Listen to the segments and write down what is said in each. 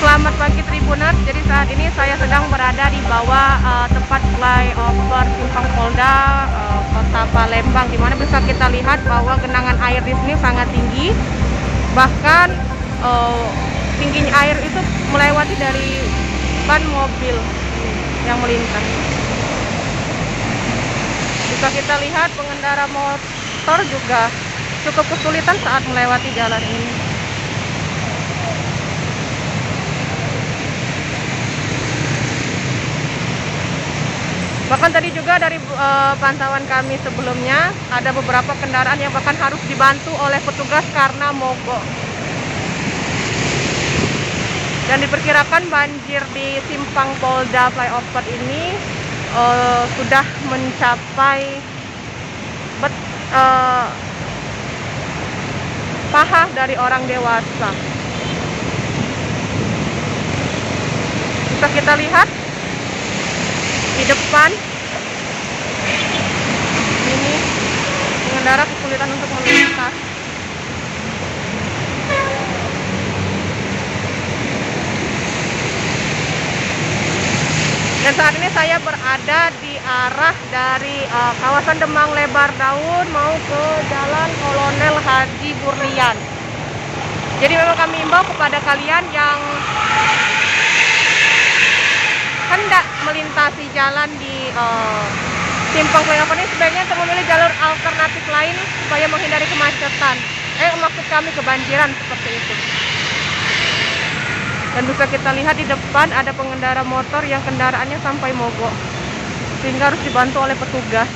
Selamat pagi Tribuners, jadi saat ini saya sedang berada di bawah tempat flyover Simpang Polda Kota Palembang, di mana bisa kita lihat bahwa genangan air di sini sangat tinggi. Bahkan tingginya air itu melewati dari ban mobil yang melintas. Bisa kita lihat pengendara motor juga cukup kesulitan saat melewati jalan ini. Bahkan tadi juga dari pantauan kami sebelumnya, ada beberapa kendaraan yang bahkan harus dibantu oleh petugas karena mogok. Dan diperkirakan banjir di Simpang Polda flyover ini sudah mencapai paha dari orang dewasa. Bisa kita lihat di depan ini pengendara kesulitan untuk melintas. Dan saat ini saya berada di arah dari kawasan Demang Lebar Daun mau ke Jalan Kolonel Haji Burlian. Jadi memang kami imbau kepada kalian yang hendak melintasi jalan di Simpang flyover ini sebaiknya untuk memilih jalur alternatif lain supaya menghindari kemacetan. Maksud kami kebanjiran seperti itu. Dan bisa kita lihat di depan ada pengendara motor yang kendaraannya sampai mogok, sehingga harus dibantu oleh petugas.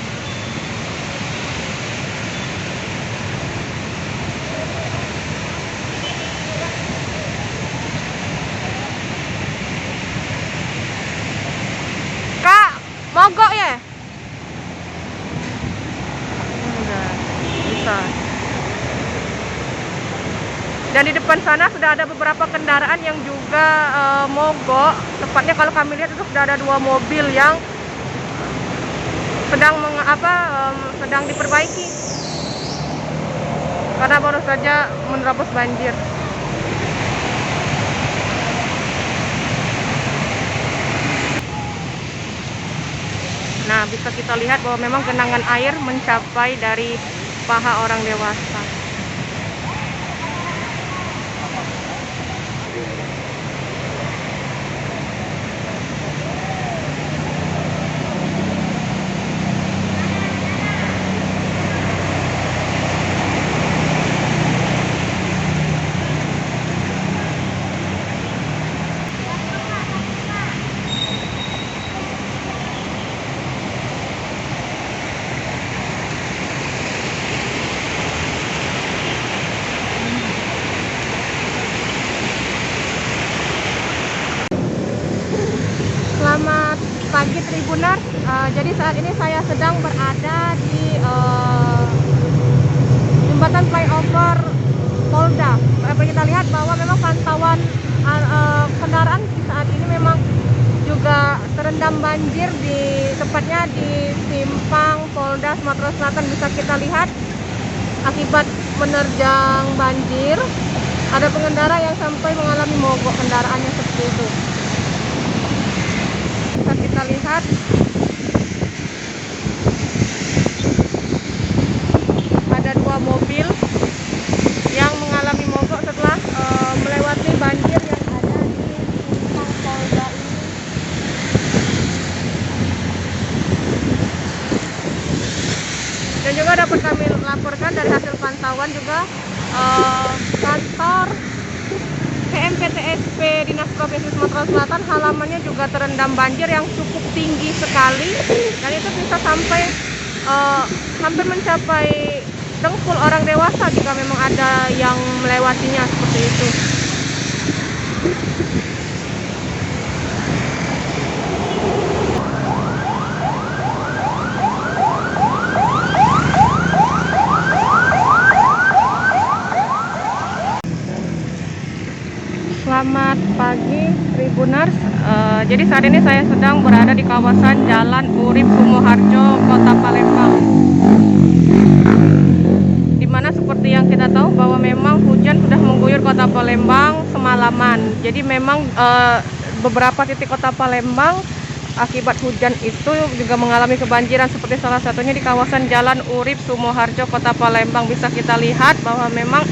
Kak, mogok ya? Enggak, bisa. Dan di depan sana sudah ada beberapa kendaraan yang juga mogok. Tepatnya kalau kami lihat itu sudah ada 2 mobil yang sedang diperbaiki karena baru saja menerobos banjir. Nah, bisa kita lihat bahwa memang genangan air mencapai dari paha orang dewasa. Selamat pagi Tribuners, jadi saat ini saya sedang berada di jembatan flyover Polda. Dapat kita lihat bahwa memang pantauan kendaraan di saat ini memang juga terendam banjir, tepatnya di Simpang Polda Sumatera Selatan. Bisa kita lihat akibat menerjang banjir, ada pengendara yang sampai mengalami mogok kendaraannya seperti itu. Bisa kita lihat ada 2 mobil yang mengalami mogok setelah melewati banjir yang ada di Simpang Polda ini. Dan juga dapat kami laporkan dari hasil pantauan juga kantor PMPTSP Dinas Provinsi Sumatera Selatan halamannya juga terendam banjir yang cukup tinggi sekali, dan itu bisa sampai hampir mencapai dengkul orang dewasa jika memang ada yang melewatinya seperti itu. Selamat pagi Tribuners. Tribuners, jadi saat ini saya sedang berada di kawasan Jalan Urip Sumoharjo, Kota Palembang. Dimana seperti yang kita tahu bahwa memang hujan sudah mengguyur Kota Palembang semalaman. Jadi memang beberapa titik Kota Palembang akibat hujan itu juga mengalami kebanjiran, seperti salah satunya di kawasan Jalan Urip Sumoharjo, Kota Palembang. Bisa kita lihat bahwa memang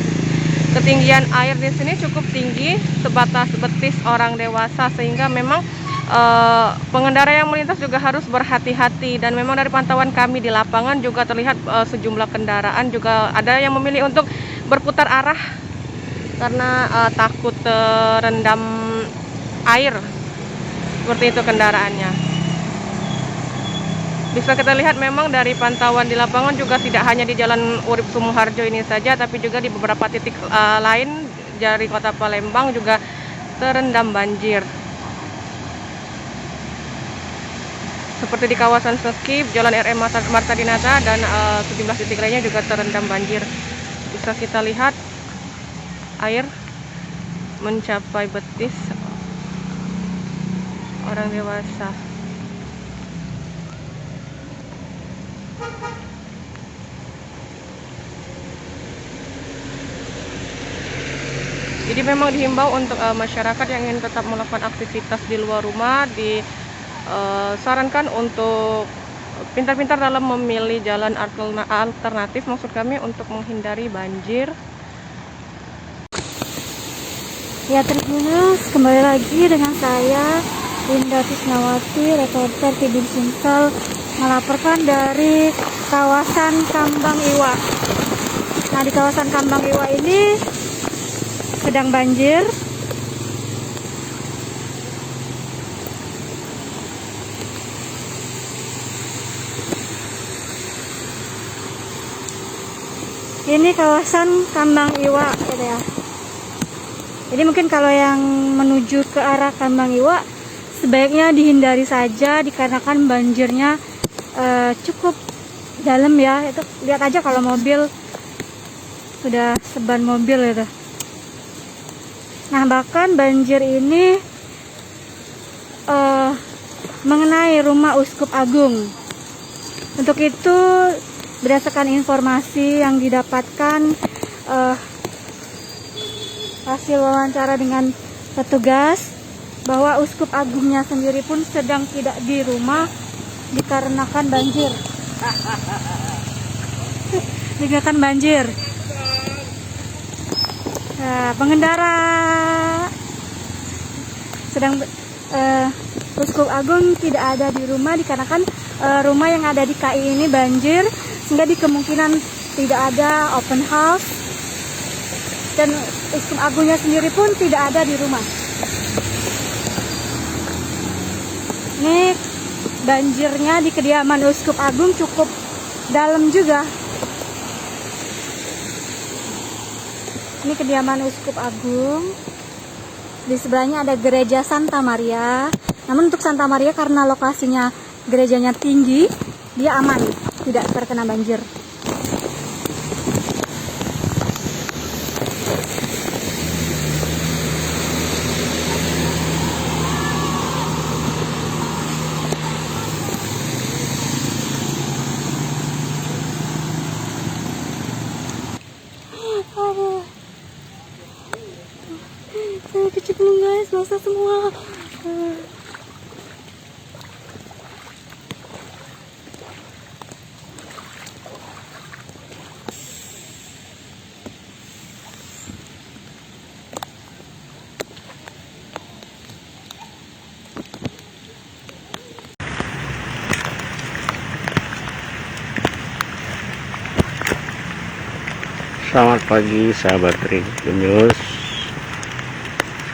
ketinggian air di sini cukup tinggi, sebatas betis orang dewasa, sehingga memang pengendara yang melintas juga harus berhati-hati. Dan memang dari pantauan kami di lapangan juga terlihat sejumlah kendaraan juga ada yang memilih untuk berputar arah karena takut terendam air. Seperti itu kendaraannya. Bisa kita lihat memang dari pantauan di lapangan juga tidak hanya di Jalan Urip Sumoharjo ini saja, tapi juga di beberapa titik lain dari Kota Palembang juga terendam banjir. Seperti di kawasan Sekip, Jalan RM Marta Dinata, dan sejumlah titik lainnya juga terendam banjir. Bisa kita lihat air mencapai betis orang dewasa. Jadi memang dihimbau untuk masyarakat yang ingin tetap melakukan aktivitas di luar rumah, disarankan untuk pintar-pintar dalam memilih jalan alternatif, maksud kami untuk menghindari banjir. Ya, Tribuners, kembali lagi dengan saya Linda Tisnawati, reporter Tribun Sumsel, melaporkan dari kawasan Kambang Iwa. Nah, di kawasan Kambang Iwa ini sedang banjir. Ini kawasan Kambang Iwa, gitu ya. Jadi mungkin kalau yang menuju ke arah Kambang Iwa sebaiknya dihindari saja, dikarenakan banjirnya cukup dalam ya. Itu lihat aja kalau mobil sudah seban mobil itu. Nah, bahkan banjir ini mengenai rumah Uskup Agung. Untuk itu, berdasarkan informasi yang didapatkan hasil wawancara dengan petugas, bahwa Uskup Agungnya sendiri pun sedang tidak di rumah dikarenakan banjir. Dikarenakan banjir. Nah, pengendara sedang Uskup Agung tidak ada di rumah dikarenakan rumah yang ada di KI ini banjir, sehingga di kemungkinan tidak ada open house, dan Uskup Agungnya sendiri pun tidak ada di rumah. Ini banjirnya di kediaman Uskup Agung cukup dalam juga. Ini kediaman Uskup Agung. Di sebelahnya ada gereja Santa Maria. Namun untuk Santa Maria karena lokasinya gerejanya tinggi, dia aman, tidak terkena banjir. Kecemplung guys, basah semua. Selamat pagi sahabat Tribun News.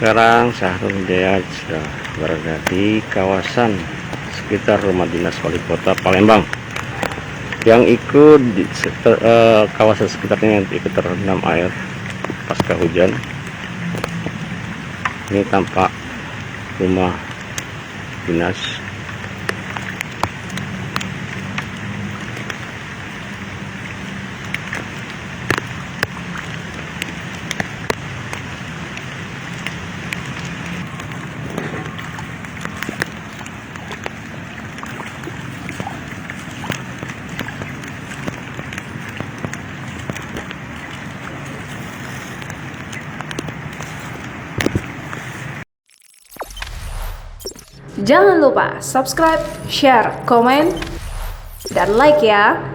Sekarang Syahrul Jaya sudah berada di kawasan sekitar rumah dinas wali kota Palembang yang ikut di kawasan sekitarnya yang ikut terendam air pasca hujan. Ini tampak rumah dinas. Jangan lupa subscribe, share, komen, dan like ya.